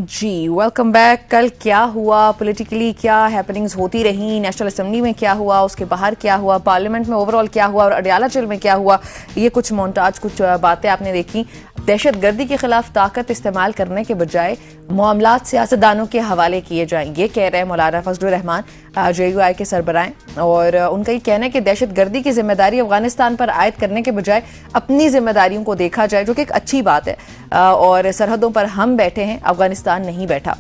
جی welcome back. کل کیا ہوا پولیٹیکلی، کیا ہیپننگز ہوتی رہیں، نیشنل اسمبلی میں کیا ہوا، اس کے باہر کیا ہوا، پارلیمنٹ میں اوور آل کیا ہوا، اور اڈیالہ جیل میں کیا ہوا، یہ کچھ مونٹاج، کچھ باتیں آپ نے دیکھی. دہشت گردی کے خلاف طاقت استعمال کرنے کے بجائے معاملات سیاستدانوں کے حوالے کیے جائیں، یہ کہہ رہے ہیں مولانا فضل الرحمان جے یو آئی کے سربراہ. اور ان کا یہ کہنا ہے کہ دہشت گردی کی ذمہ داری افغانستان پر عائد کرنے کے بجائے اپنی ذمہ داریوں کو دیکھا جائے، جو کہ ایک اچھی بات ہے. اور سرحدوں پر ہم بیٹھے ہیں، افغانستان نہیں بیٹھا.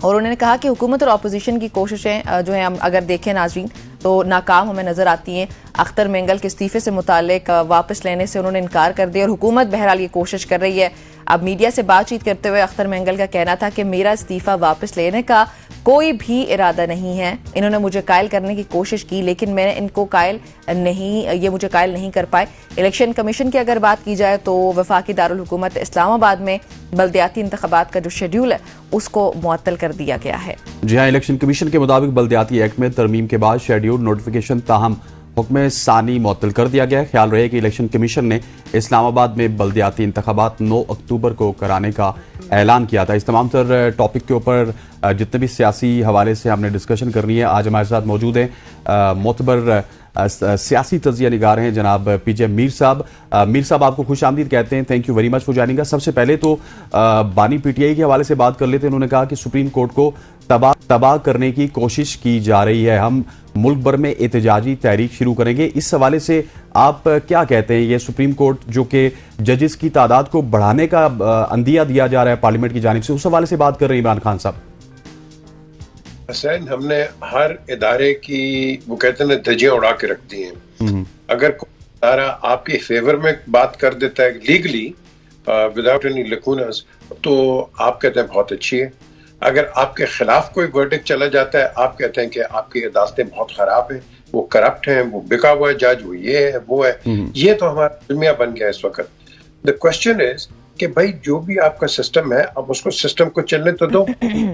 اور انہوں نے کہا کہ حکومت اور اپوزیشن کی کوششیں جو ہیں، ہم اگر دیکھیں ناظرین تو ناکام ہمیں نظر آتی ہیں. اختر مینگل کے استعفے سے متعلق واپس لینے سے انہوں نے انکار کر دیا، اور حکومت بہرحال یہ کوشش کر رہی ہے. اب میڈیا سے بات چیت کرتے ہوئے اختر مینگل کا کہنا تھا کہ میرا استعفیٰ واپس لینے کا کوئی بھی ارادہ نہیں ہے. انہوں نے مجھے قائل کرنے کی کوشش کی، لیکن میں نے ان کو یہ مجھے قائل نہیں کر پائے. الیکشن کمیشن کی اگر بات کی جائے تو وفاقی دارالحکومت اسلام آباد میں بلدیاتی انتخابات کا جو شیڈیول ہے اس کو معطل کر دیا گیا ہے. جی ہاں، الیکشن کمیشن کے مطابق بلدیاتی ایکٹ میں ترمیم کے بعد شیڈیول نوٹیفیکیشن تاہم حکم ثانی معطل کر دیا گیا ہے. خیال رہے کہ الیکشن کمیشن نے اسلام آباد میں بلدیاتی انتخابات 9 اکتوبر کو کرانے کا اعلان کیا تھا. اس تمام تر ٹاپک کے اوپر جتنے بھی سیاسی حوالے سے ہم نے ڈسکشن کرنی ہے، آج ہمارے ساتھ موجود ہیں معتبر سیاسی تجزیہ نگار ہیں جناب پی جے میر صاحب. میر صاحب آپ کو خوش آمدید کہتے ہیں، thank you very much for joining. سب سے پہلے تو بانی پی ٹی آئی کے حوالے سے بات کر لیتے ہیں. انہوں نے کہا کہ سپریم کورٹ کو تباہ کرنے کی کوشش کی جا رہی ہے، ہم ملک بھر میں احتجاجی تحریک شروع کریں گے. اس حوالے سے آپ کیا کہتے ہیں؟ یہ سپریم کورٹ جو کہ ججز کی تعداد کو بڑھانے کا عندیہ دیا جا رہا ہے پارلیمنٹ کی جانب سے، اس حوالے سے بات کر رہے ہیں عمران خان صاحب. حسین، ہم نے ہر ادارے کی وہ کہتے ہیں دھجیاں اڑا کے رکھ دی ہیں. اگر کوئی ادارہ آپ کے فیور میں بات کر دیتا ہے لیگلی وداؤٹ اینی لیکونز تو آپ کہتے ہیں بہت اچھی ہے. اگر آپ کے خلاف کوئی ورڈکٹ چلا جاتا ہے آپ کہتے ہیں کہ آپ کی عدالتیں بہت خراب ہیں، وہ کرپٹ ہیں، وہ بکا ہوا ہے جج، وہ یہ ہے وہ ہے. یہ تو ہمارا دنیا بن گیا اس وقت. دا کوشچن از کہ بھائی جو بھی آپ کا سسٹم ہے اب اس کو سسٹم کو چلنے تو دو.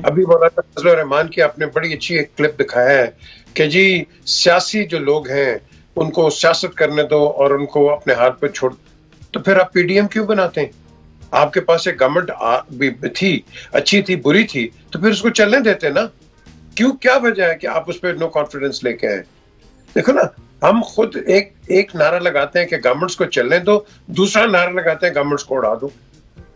ابھی مولانا فضل الرحمان کی آپ نے بڑی اچھی ایک کلپ دکھایا ہے کہ جی سیاسی جو لوگ ہیں ان کو سیاست کرنے دو اور ان کو اپنے ہاتھ پہ چھوڑ. تو پھر آپ پی ڈی ایم کیوں بناتے ہیں؟ آپ کے پاس ایک گورنمنٹ بھی تھی، اچھی تھی، بری تھی، تو پھر اس کو چلنے دیتے نا. کیوں، کیا وجہ ہے کہ آپ اس پہ نو کانفیڈنس لے کے آئے؟ دیکھو نا، ہم خود ایک نعرہ لگاتے ہیں کہ گورنمنٹس کو چلنے دو، دوسرا نعرہ لگاتے ہیں گورنمنٹس کو اڑا دو.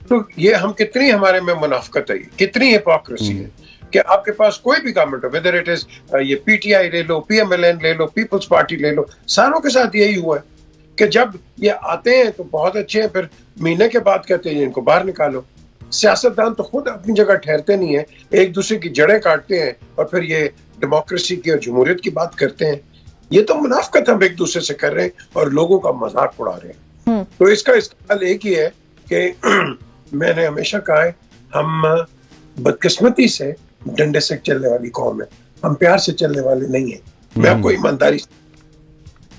تو یہ ہم کتنی ہمارے میں منافقت ہے، کتنی ہپوکریسی ہے کہ آپ کے پاس کوئی بھی government who, whether it is یہ پی ٹی آئی لے لو، پی ایم ایل این لے لو، پیپلز پارٹی لے لو، ساروں کے ساتھ یہی ہوا ہے کہ جب یہ آتے ہیں تو بہت اچھے ہیں، پھر مہینے کے بعد کہتے ہیں ان کو باہر نکالو. سیاستدان تو خود اپنی جگہ ٹھہرتے نہیں ہیں، ایک دوسرے کی جڑیں کاٹتے ہیں اور پھر یہ ڈیموکریسی کی اور جمہوریت کی بات کرتے ہیں. یہ تو منافقت ہم ایک دوسرے سے کر رہے ہیں اور لوگوں کا مذاق اڑا رہے ہیں. تو اس کا حل ایک ہی ہے کہ میں نے ہمیشہ کہا ہے ہم بدقسمتی سے ڈنڈے سے چلنے والی قوم ہے، ہم پیار سے چلنے والے نہیں ہیں. میں آپ کو ایمانداری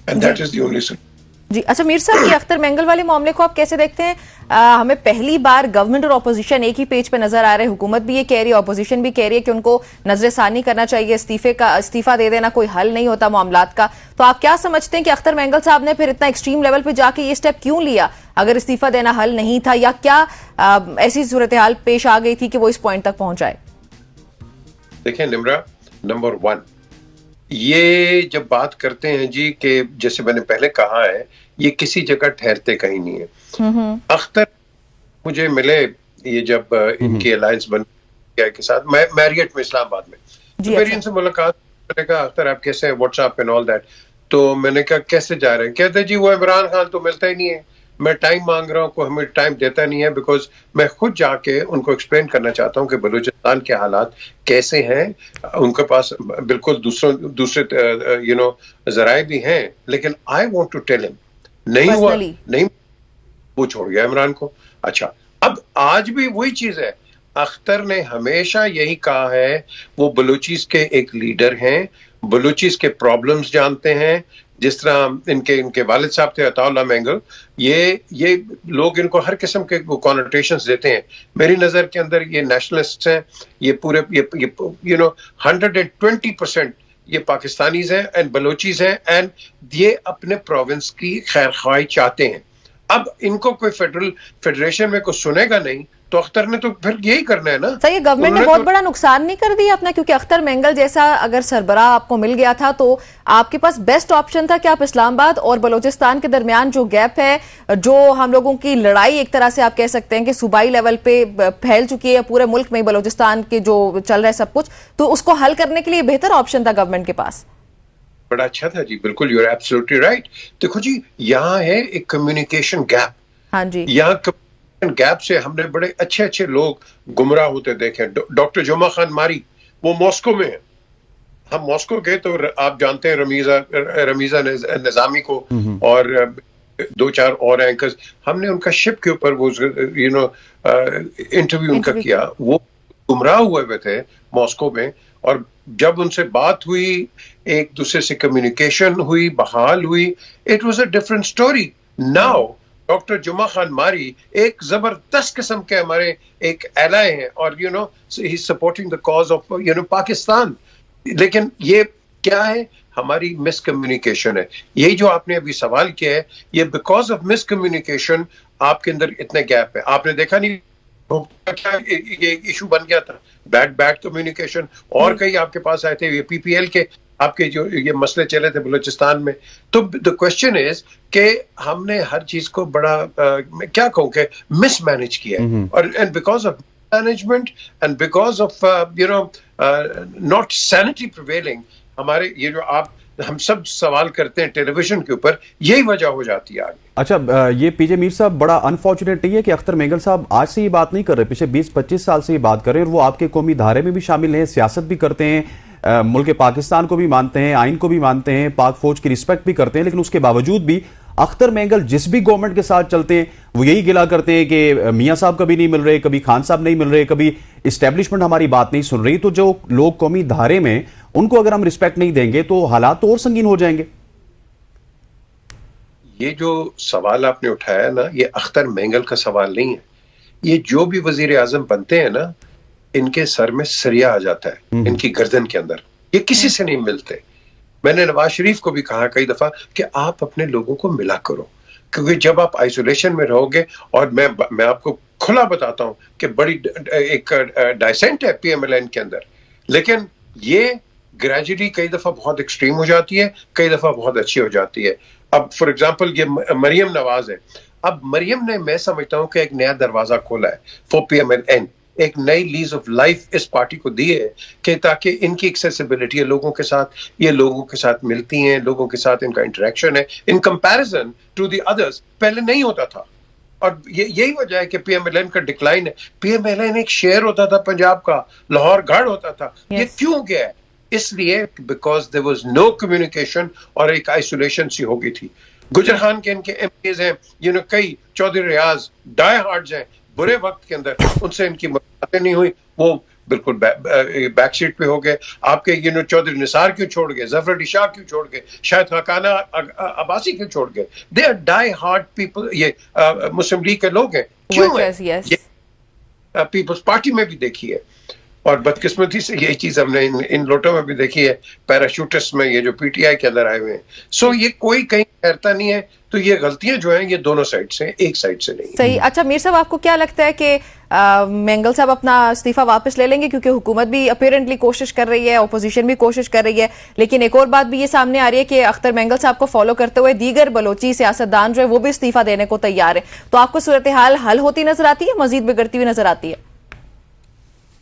and that is the only solution. جی اچھا میر صاحب، یہ اختر مینگل والے معاملے کو آپ کیسے دیکھتے ہیں؟ ہمیں پہلی بار گورنمنٹ اور اپوزیشن ایک ہی پیج پہ نظر آ رہے ہیں. حکومت بھی یہ کہہ رہی ہے، اپوزیشن بھی کہہ رہی ہے کہ ان کو نظر ثانی کرنا چاہیے، استعفیٰ دے دینا کوئی حل نہیں ہوتا معاملات کا. تو آپ کیا سمجھتے ہیں کہ اختر مینگل صاحب نے پھر اتنا ایکسٹریم لیول پہ جا کے یہ اسٹیپ کیوں لیا؟ اگر استعفیٰ دینا حل نہیں تھا، یا کیا ایسی صورتحال پیش آ گئی تھی کہ وہ اس پوائنٹ تک پہنچ جائے؟ دیکھیں نمرا، نمبر 1 یہ جب بات کرتے ہیں جی کہ جیسے میں نے پہلے کہا ہے یہ کسی جگہ ٹھہرتے کہیں نہیں ہے. اختر مجھے ملے یہ جب ان کی الائنس بن گیا کے ساتھ، میں میریٹ میں اسلام آباد میں، میری ان سے ملاقات، میں نے کہا اختر آپ کیسے ہیں، what's app and all that. تو میں نے کہا کیسے جا رہے ہیں؟ کہتے جی وہ عمران خان تو ملتا ہی نہیں ہے، میں ٹائم مانگ رہا ہوں، کوئی ہمیں ٹائم دیتا نہیں ہے. بیکاز میں خود جا کے ان کو ایکسپلین کرنا چاہتا ہوں کہ بلوچستان کے حالات کیسے ہیں. ان کے پاس بالکل دوسرے ذرائع بھی ہیں، لیکن آئی وانٹ ٹو ٹیل ہم نہیں ہوا، نہیں، وہ چھوڑ گیا عمران کو. اچھا، اب آج بھی وہی چیز ہے. اختر نے ہمیشہ یہی کہا ہے وہ بلوچیز کے ایک لیڈر ہیں، بلوچیز کے پرابلمز جانتے ہیں. جس طرح ان کے والد صاحب تھے عطا اللہ مینگل، یہ لوگ ان کو ہر قسم کے کونوٹیشنز دیتے ہیں. میری نظر کے اندر یہ نیشنلسٹ ہیں، یہ پورے 120% یہ پاکستانیز ہیں اینڈ بلوچیز ہیں، اینڈ یہ اپنے پروونس کی خیر خواہی چاہتے ہیں. اب ان کو کوئی فیڈریشن میں کوئی سنے گا نہیں تو اختر نے تو پھر یہی کرنا ہے نا. سر یہ گورنمنٹ نے بہت بڑا نقصان نہیں کر دیا اپنا, کیونکہ اختر مینگل جیسا اگر سربراہ آپ کو مل گیا تھا تو آپ کے پاس بیسٹ آپشن تھا کہ آپ اسلام آباد اور بلوچستان کے درمیان جو گیپ ہے, جو ہم لوگوں کی لڑائی ایک طرح سے آپ کہہ سکتے ہیں کہ صوبائی لیول پہ پھیل چکی ہے پورے ملک میں, بلوچستان کے جو چل رہا ہے سب کچھ, تو اس کو حل کرنے کے لیے بہتر آپشن تھا گورنمنٹ کے پاس. بڑا اچھا تھا جی, بالکل یو آر ایبسولوٹلی رائٹ. دیکھو جی یہاں ہے ایک کمیونیکیشن گیپ. ہاں جی, یہاں گیپ سے ہم نے بڑے اچھے اچھے لوگ گمراہ ہوتے دیکھے. ڈاکٹر جمعہ خان ماری وہ ماسکو میں ہے, ہم ماسکو گئے تو آپ جانتے ہیں رمیزہ نظامی کو اور 2-4 اور اینکرز, ہم نے ان کا شپ کے اوپر وہ انٹرویو ان کا کیا. وہ گمراہ ہوئے ہوئے تھے ماسکو میں, اور جب ان سے بات ہوئی, ایک دوسرے سے کمیونیکیشن ہوئی, بحال ہوئی, it was a different story. Now doctor جمعہ خان ماری ایک زبردست قسم کے ہمارے ایک ایلائے ہیں, اور he is supporting the cause of Pakistan. لیکن یہ کیا ہے, ہماری مس کمیونیکیشن ہے. یہی جو آپ نے ابھی سوال کیا ہے, یہ بیکاز آف مس کمیونیکیشن آپ کے اندر اتنے گیپ ہے. آپ نے دیکھا نہیں کیا یہ ایشو بن گیا تھا, بیڈ کمیونیکیشن, اور کئی آپ کے پاس آئے تھے یہ پی پی ایل کے آپ کے جو یہ مسئلے چلے تھے بلوچستان میں. تو the question is کہ ہم نے ہر چیز کو بڑا کیا کہوں کہ مس مینج کیا ہے, اور and because of management and because of not sanitary prevailing, ہمارے یہ جو آپ ہم سب سوال کرتے ہیں ٹیلی ویژن کے اوپر, یہی وجہ ہو جاتی ہے آگے. اچھا یہ پی جے میر صاحب بڑا انفارچونیٹ نہیں ہے کہ اختر مینگل صاحب آج سے یہ بات نہیں کر رہے, پچھلے 20-25 سال سے یہ بات کر رہے ہیں, اور وہ آپ کے قومی دھارے میں بھی شامل ہیں, سیاست بھی کرتے ہیں, ملک پاکستان کو بھی مانتے ہیں, آئین کو بھی مانتے ہیں, پاک فوج کی رسپیکٹ بھی کرتے ہیں, لیکن اس کے باوجود بھی اختر مینگل جس بھی گورنمنٹ کے ساتھ چلتے ہیں وہ یہی گلا کرتے ہیں کہ میاں صاحب کبھی نہیں مل رہے, کبھی خان صاحب نہیں مل رہے, کبھی اسٹیبلشمنٹ ہماری بات نہیں سن رہی. تو جو لوگ قومی دھارے میں ان کو اگر ہم رسپیکٹ نہیں دیں گے تو حالات تو اور سنگین ہو جائیں گے. یہ جو سوال آپ نے اٹھایا نا, یہ اختر مینگل کا سوال نہیں ہے. یہ جو بھی وزیر اعظم بنتے ہیں نا, ان کے سر میں سریا آ جاتا ہے, ان کی گردن کے اندر, یہ کسی سے نہیں ملتے. میں نے نواز شریف کو بھی کہا کئی دفعہ کہ آپ اپنے لوگوں کو ملا کرو, کیونکہ جب آپ آئسولیشن میں رہو گے, اور میں آپ کو کھلا بتاتا ہوں کہ بڑی ایک ڈائسنٹ ہے پی ایم ایل این کے اندر, لیکن یہ گریجولی کئی دفعہ بہت ایکسٹریم ہو جاتی ہے, کئی دفعہ بہت اچھی ہو جاتی ہے. اب فار ایگزامپل یہ مریم نواز ہے, اب مریم نے میں سمجھتا ہوں کہ ایک نیا دروازہ کھولا ہے for P M L N, ایک نئی لیز آف لائف اس پارٹی کو دی ہے کہ تاکہ ان کی ایکسیسیبلٹی ہے لوگوں کے ساتھ, یہ لوگوں کے ساتھ ملتی ہیں, لوگوں کے ساتھ ان کا انٹریکشن ہے ان کمپیریزن ٹو دی ادرس, پہلے نہیں ہوتا تھا. اور یہی وجہ ہے کہ پی ایم ایل این کا ڈکلائن ہے. پی ایم ایل این ایک شہر ہوتا تھا پنجاب کا, لاہور گڑھ ہوتا تھا, یہ کیوں گیا ہے؟ اس لیے because there was no communication, اور ایک آئسولیشن سی ہو گئی تھی. گجر خان کے ان کے ایم پیز ہیں, کئی چودھری ریاض ڈائی ہارڈز ہیں, برے وقت کے اندر ان سے ان کی ملاقاتیں نہیں ہوئی, وہ بالکل بیک سیٹ پہ ہو گئے. آپ کے چودھری نثار کیوں چھوڑ گئے, ظفر علی شاہ کیوں چھوڑ گئے, شاہد خاقانہ عباسی کیوں چھوڑ گئے؟ They are die hard people, یہ مسلم لیگ کے لوگ ہیں. کیوں ہے؟ پیپلز پارٹی میں بھی دیکھی ہے, اور بدقسمتی سے یہی چیز ہم نے ان لوٹوں میں بھی دیکھی ہے, پیراشوٹسٹ میں, یہ جو پی ٹی آئی کے اندر آئے ہوئے ہیں. سو یہ کوئی کہیں ٹھہرتا نہیں ہے. تو یہ غلطیاں جو ہیں یہ دونوں سائڈ سے, ایک سائڈ سے نہیں. صحیح. اچھا میر صاحب, آپ کو کیا لگتا ہے کہ مینگل صاحب اپنا استعفیٰ واپس لے لیں گے, کیونکہ حکومت بھی اپیرنٹلی کوشش کر رہی ہے, اپوزیشن بھی کوشش کر رہی ہے, لیکن ایک اور بات بھی یہ سامنے آ رہی ہے کہ اختر مینگل صاحب کو فالو کرتے ہوئے دیگر بلوچی سیاستدان جو ہے وہ بھی استعفیٰ دینے کو تیار ہے. تو آپ کو صورتحال حل ہوتی نظر آتی ہے, مزید بگڑتی ہوئی نظر آتی ہے؟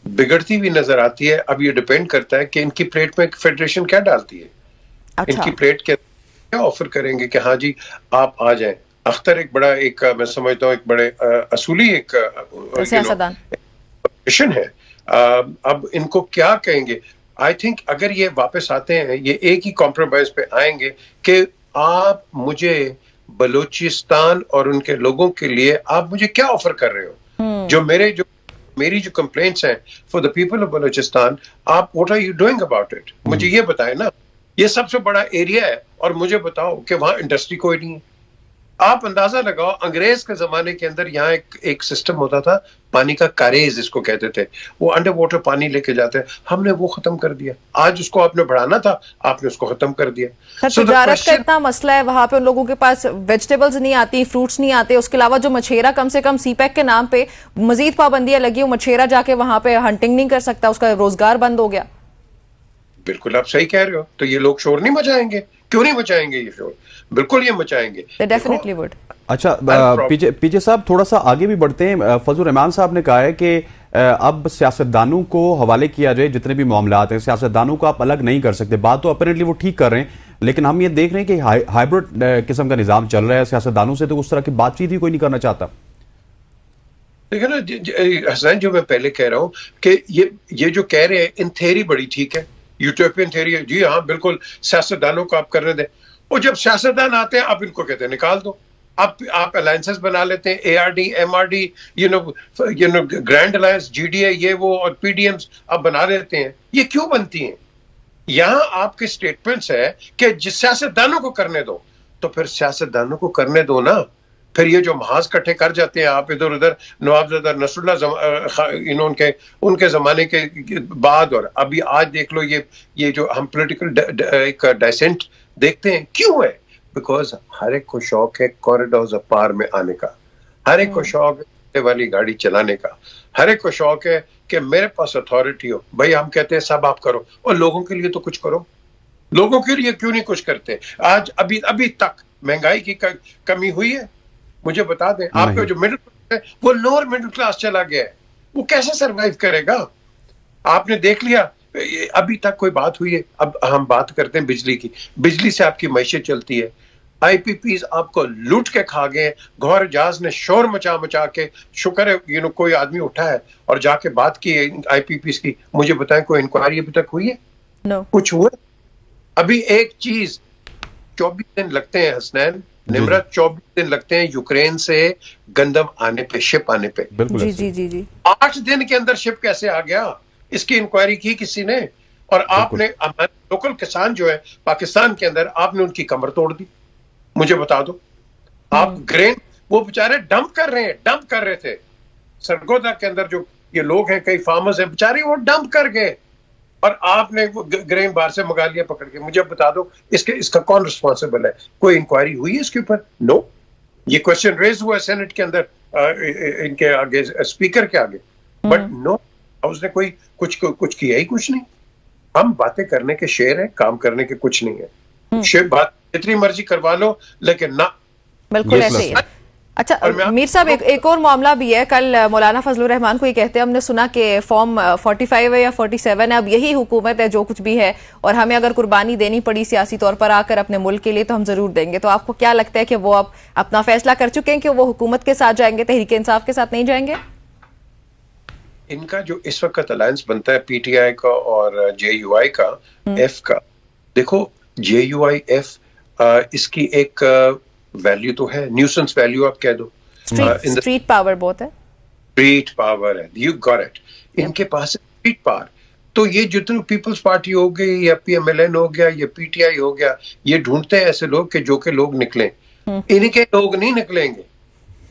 بگڑتی ہوئی نظر آتی ہے. اب یہ ڈیپینڈ کرتا ہے کہ ان کی پلیٹ میں فیڈریشن کیا ڈالتی ہے. ان کی پلیٹ کیا آفر کریں گے کہ ہاں جی آپ آ جائیں. اختر ایک بڑا, ایک میں سمجھتا ہوں ایک بڑے اصولی ایک سیاستدان ہے. اب ان کو کیا کہیں گے؟ آئی تھنک اگر یہ واپس آتے ہیں, یہ ایک ہی کمپرومائز پہ آئیں گے کہ آپ مجھے بلوچستان اور ان کے لوگوں کے لیے آپ مجھے کیا آفر کر رہے ہو, جو میری جو کمپلینٹس ہیں for the people of Balochistan, آپ what are you doing about it? مجھے یہ بتائیں نا. یہ سب سے بڑا ایریا ہے, اور مجھے بتاؤ کہ وہاں انڈسٹری کوئی نہیں ہے. آپ اندازہ لگاؤ انگریز کے زمانے کے اندر یہاں ایک سسٹم ہوتا تھا پانی کا کاریز اس کو کہتے تھے, وہ انڈر واٹر پانی لے کے جاتے, ہم نے وہ ختم کر دیا. آج اس کو آپ نے بڑھانا تھا, آپ نے اس کو ختم کر دیا. تجارت کا اتنا مسئلہ ہے وہاں پہ, ان لوگوں کے پاس ویجیٹیبلز نہیں آتی, فروٹس نہیں آتے, اس کے علاوہ جو مچھیرا کم سے کم سی پیک کے نام پہ مزید پابندیاں لگی, وہ مچھیرا جا کے وہاں پہ ہنٹنگ نہیں کر سکتا, اس کا روزگار بند ہو گیا. بالکل آپ صحیح کہہ رہے ہو. تو یہ لوگ شور نہیں مچائیں گے؟ کیوں نہیں مچائیں گے یہ شور؟ بالکل یہ مچائیں گے. They definitely would. اچھا پی جے صاحب تھوڑا سا آگے بھی بڑھتے ہیں. فضل الرحمان صاحب نے کہا ہے کہ اب سیاستدانوں کو حوالے کیا جائے جتنے بھی معاملات ہیں, سیاستدانوں کو آپ الگ نہیں کر سکتے. بات تو اپیرنٹلی وہ ٹھیک کر رہے ہیں, لیکن ہم یہ دیکھ رہے ہیں کہ ہائبرڈ قسم کا نظام چل رہا ہے, سیاستدانوں سے تو اس طرح کی بات چیت ہی کوئی نہیں کرنا چاہتا. دیکھیں نا حسین, جو میں پہلے کہہ رہا ہوں کہ یہ جو کہہ رہے ہیں ان تھیوری بڑی ٹھیک ہے, یوٹوپین تھیوری ہے, جی ہاں بالکل سیاستدانوں کو آپ کرنے دیں. اور جب سیاستدان آتے ہیں آپ ان کو کہتے ہیں نکال دو. آپ الائنسز بنا لیتے ہیں, A R D, M R D, grand alliance, G D A, یہ وہ, اور پی ڈی ایمز آپ بنا لیتے ہیں. یہ کیوں بنتی ہیں؟ یہاں آپ کے سٹیٹمنٹس ہے کہ جس سیاستدانوں کو کرنے دو, تو پھر سیاستدانوں کو کرنے دو نا. پھر یہ جو محاذ کٹھے کر جاتے ہیں آپ ادھر ادھر, نوابزادہ نصر اللہ ان کے زمانے کے بعد, اور ابھی آج دیکھ لو یہ جو ہم پولیٹیکل ایک ڈائسنٹ دیکھتے ہیں, کیوں ہے؟ بیکاز ہر ایک کو شوق ہے کوریڈورز آف پاور میں آنے کا, ہر ایک کو شوق ہے والی گاڑی چلانے کا, ہر ایک کو شوق ہے کہ میرے پاس اتھارٹی ہو. بھائی ہم کہتے ہیں سب آپ کرو, اور لوگوں کے لیے تو کچھ کرو. لوگوں کے لیے کیوں نہیں کچھ کرتے؟ آج ابھی تک مہنگائی کی کمی ہوئی ہے؟ مجھے بتا دیں. آپ کا جو مڈل کلاس ہے وہ لوور مڈل کلاس چلا گیا ہے, وہ کیسے سروائیو کرے گا؟ آپ نے دیکھ لیا ابھی تک کوئی بات ہوئی ہے؟ اب ہم بات کرتے ہیں بجلی کی. بجلی سے آپ کی معیشت چلتی ہے. آئی پی پیز آپ کو لوٹ کے کھا گئے. گوہر جہاز نے شور مچا کے, شکر ہے کوئی آدمی اٹھا ہے اور جا کے بات کی آئی پی پیز کی. مجھے بتائیں کوئی انکوائری ابھی تک ہوئی ہے؟ کچھ ہوا؟ ابھی ایک چیز 24 دن لگتے ہیں حسنین, نمرت, 24 دن لگتے ہیں یوکرین سے گندم آنے پہ, شپ آنے پہ. جی 8 دن کے اندر شپ کیسے آ گیا؟ اس کی انکوائری کی کسی نے؟ اور آپ نے لوکل کسان جو ہے پاکستان کے اندر, آپ نے ان کی کمر توڑ دی. مجھے بتا دو, آپ گرین وہ بیچارے ڈمپ کر رہے تھے سرگودا کے اندر, جو یہ لوگ ہیں کئی فارمرز ہیں بیچارے, وہ ڈمپ کر گئے, اور آپ نے گرین بار سے منگا لیا پکڑ کے. مجھے بتا دو اس کا کون رسپانسبل ہے؟ کوئی انکوائری ہوئی ہے اس کے اوپر؟ نو. یہ کوشچن ریز ہوا ہے سینٹ کے اندر, ان کے آگے, اسپیکر کے آگے, بٹ نو, اس نے کوئی کچھ کیا ہی کچھ نہیں. ہم باتیں کرنے کے شعر ہیں, کام کرنے کے کچھ نہیں ہے. بات جتنی مرضی کروا لو, لیکن نہ. بالکل ایسے ہی ہے. اچھا میر صاحب, ایک اور معاملہ بھی ہے. کل مولانا فضل الرحمان کو یہ کہتے ہیں, ہم نے سنا کہ فارم 45 ہے یا 47 ہے, اب یہی حکومت ہے جو کچھ بھی ہے, اور ہمیں اگر قربانی دینی پڑی سیاسی طور پر آ کر اپنے ملک کے لیے تو ہم ضرور دیں گے. تو آپ کو کیا لگتا ہے کہ وہ اب اپنا فیصلہ کر چکے ہیں کہ وہ حکومت کے ساتھ جائیں گے, تحریک انصاف کے ساتھ نہیں جائیں گے؟ ان کا جو اس وقت الائنس بنتا ہے پی ٹی آئی کا اور جے یو آئی کا, ایف کا, دیکھو جے یو آئی ایف, اس کی ایک ویلیو تو ہے, نیوسنس ویلیو آپ کہہ دو, اسٹریٹ پاور بہت ہے, اسٹریٹ پاور ہے, یو گاٹ اٹ. ان کے پاس اسٹریٹ پاور. تو یہ جتنے پیپلز پارٹی ہو گئی, یا پی ایم ایل این ہو گیا, یا پی ٹی آئی ہو گیا, یہ ڈھونڈتے ہیں ایسے لوگ کہ جو کہ لوگ نکلیں. ان کے لوگ نہیں نکلیں گے.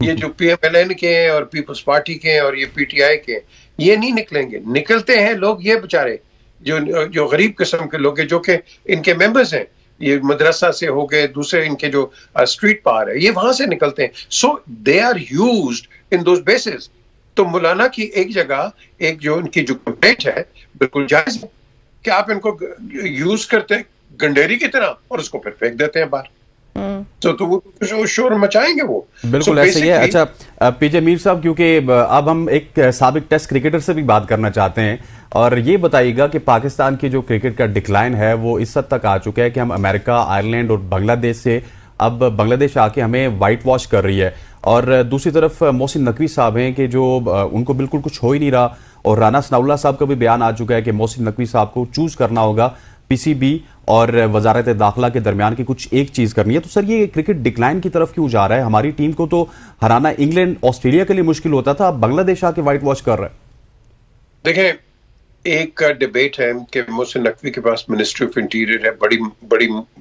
یہ جو پی ایم ایل این کے ہیں اور پیپلز پارٹی کے ہیں اور یہ پی ٹی آئی کے ہیں, یہ نہیں نکلیں گے. نکلتے ہیں لوگ یہ بیچارے جو غریب قسم کے لوگ ہیں, جو کہ ان کے ممبرز ہیں, یہ مدرسہ سے ہو گئے, دوسرے ان کے جو اسٹریٹ پاور ہے, یہ وہاں سے نکلتے ہیں. So they are used in those bases. تو مولانا کی ایک جگہ, ایک جو ان کی جو کمپلینٹ ہے بالکل جائز ہے کہ آپ ان کو یوز کرتے ہیں گنڈیری کی طرح اور اس کو پھر پھینک دیتے ہیں باہر. تو وہ شور مچائیں گے وہ. بالکل ایسے ہی ہے. اچھا پی جے میر صاحب, کیونکہ اب ہم ایک سابق ٹیسٹ کرکٹر سے بھی بات کرنا چاہتے ہیں, اور یہ بتائیے گا کہ پاکستان کی جو کرکٹ کا ڈکلائن ہے وہ اس حد تک آ چکا ہے کہ ہم امریکہ, آئرلینڈ اور بنگلہ دیش سے, اب بنگلہ دیش آ کے ہمیں وائٹ واش کر رہی ہے, اور دوسری طرف محسن نقوی صاحب ہیں کہ جو ان کو بالکل کچھ ہو ہی نہیں رہا, اور رانا ثناء اللہ صاحب کا بھی بیان آ چکا ہے کہ محسن نقوی صاحب کو چوز کرنا ہوگا, پی سی بی اور وزارت داخلہ کے درمیان کی کچھ ایک چیز کرنی ہے. تو سر یہ کرکٹ ڈکلائن کی طرف کیوں جا رہا ہے؟ ہماری ٹیم کو تو ہرانا انگلینڈ, آسٹریلیا کے لیے مشکل ہوتا تھا, اب بنگلہ دیش آ کے وائٹ واش کر رہا ہے. دیکھیں, ایک ڈیبیٹ ہے کہ محسن نقوی کے پاس منسٹری آف انٹیریئر ہے,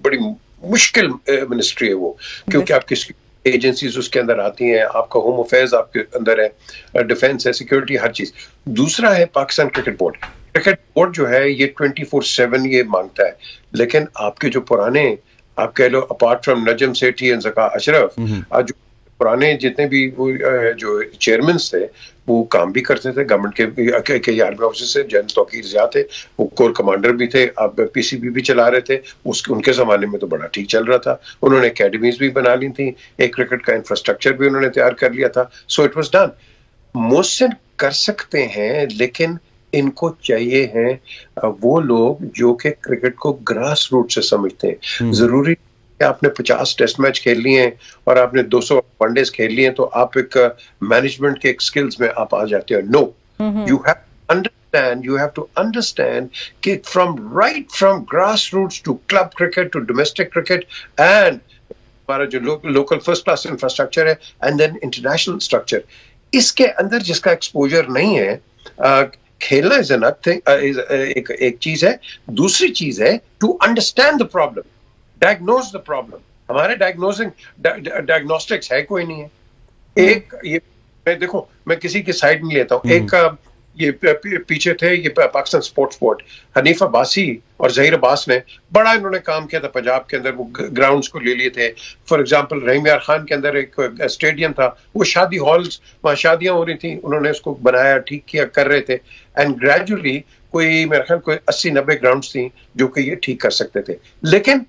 بڑی مشکل منسٹری ہے وہ, کیونکہ آپ ایجنسیز اس کے اندر آتی ہیں, آپ کا ہوم افیئرز آپ کے اندر ہے, ڈیفینس ہے, سیکورٹی, ہر چیز. دوسرا ہے Pakistan cricket board. Cricket board جو ہے یہ 24/7 یہ مانگتا ہے, لیکن آپ کے جو پرانے آپ کہہ لو apart from Najam Sethi and Zaka Ashraf, جو پرانے جتنے بھی وہ جو چیئرمینس تھے وہ کام بھی کرتے تھے گورنمنٹ کے آرمی آفیسر سے. جنرل توقیر ضیاء تھے, وہ کور کمانڈر بھی تھے, آپ پی سی بی بھی چلا رہے تھے, ان کے زمانے میں تو بڑا ٹھیک چل رہا تھا. انہوں نے اکیڈمیز بھی بنا لی تھیں, ایک کرکٹ کا انفراسٹرکچر بھی انہوں نے تیار کر لیا تھا. So it was done. Mohsin کر سکتے ہیں, لیکن ان کو چاہیے ہیں وہ لوگ جو کہ کرکٹ کو گراس روٹ سے سمجھتے ہیں. ضروری آپ نے 50 ٹیسٹ میچ کھیل لیے ہیں اور آپ نے 200 ون ڈیز کھیل لیے ہیں تو آپ ایک مینجمنٹ کے ایک سکلز میں آپ آ جاتے ہیں. نو, you have to understand کہ from grassroots to club cricket to domestic cricket and ہمارا جو local first class infrastructure ہے and then international structure, اس کے اندر جس کا ایکسپوجر نہیں ہے, کھیلنا از ایک چیز ہے. دوسری چیز ہے to understand the problem, diagnose the problem. ہمارے ڈائگنوسٹکس ہے کوئی نہیں ہے. ایک یہ میں دیکھو, میں کسی کی سائڈ نہیں لیتا ہوں. ایک یہ پیچھے تھے یہ پاکستان سپورٹس بورڈ, حنیف عباسی اور ظہیر عباس نے بڑا انہوں نے کام کیا تھا پنجاب کے اندر. وہ گراؤنڈز کو لے لیے تھے. فار ایگزامپل رحیم یار خان کے اندر ایک اسٹیڈیم تھا, وہ شادی ہالز, وہاں شادیاں ہو رہی تھیں, انہوں نے اس کو بنایا, ٹھیک کیا, کر رہے تھے. اینڈ گریجولی کوئی میرے خیال کوئی 80-90 گراؤنڈز تھیں جو کہ یہ ٹھیک کر سکتے تھے. لیکن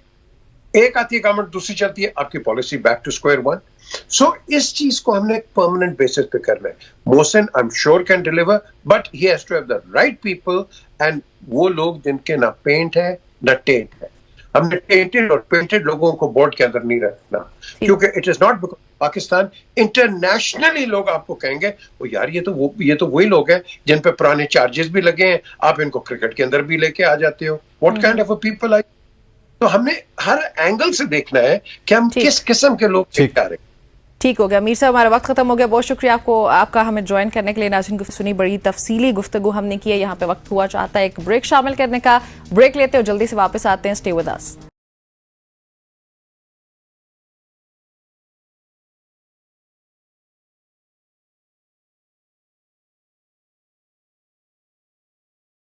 ایک آتی ہے گورنمنٹ, دوسری چلتی ہے آپ کی policy back to square one. So اس چیز کو ہم نے پرماننٹ بیسس پہ کرنا ہے. Mohsin I am sure can deliver, but he has to have the right people and وہ لوگ جن کے نہ پینٹ ہے نہ ٹینٹ ہے. ہم نے ٹینٹڈ اور پینٹڈ لوگوں کو بورڈ کے اندر نہیں رکھنا, کیونکہ it is not because Pakistan internationally لوگ آپ کو کہیں گے وہ یار یہ تو وہی لوگ ہیں جن پہ پرانے چارجز بھی لگے ہیں, آپ ان کو کرکٹ کے اندر بھی لے کے آ جاتے ہو. What kind of a people I. تو ہم نے ہر اینگل سے دیکھنا ہے کہ ہم کس قسم کے لوگ آ رہے ہیں. ٹھیک ہو گیا میر صاحب, ہمارا وقت ختم ہو گیا. بہت شکریہ آپ کا ہمیں جوائن کرنے کے لیے. ناظرین کو سنی, بڑی تفصیلی گفتگو ہم نے کی ہے. یہاں پہ وقت ہوا چاہتا ہے ایک بریک شامل کرنے کا. بریک لیتے ہو, جلدی سے واپس آتے ہیں. Stay with us.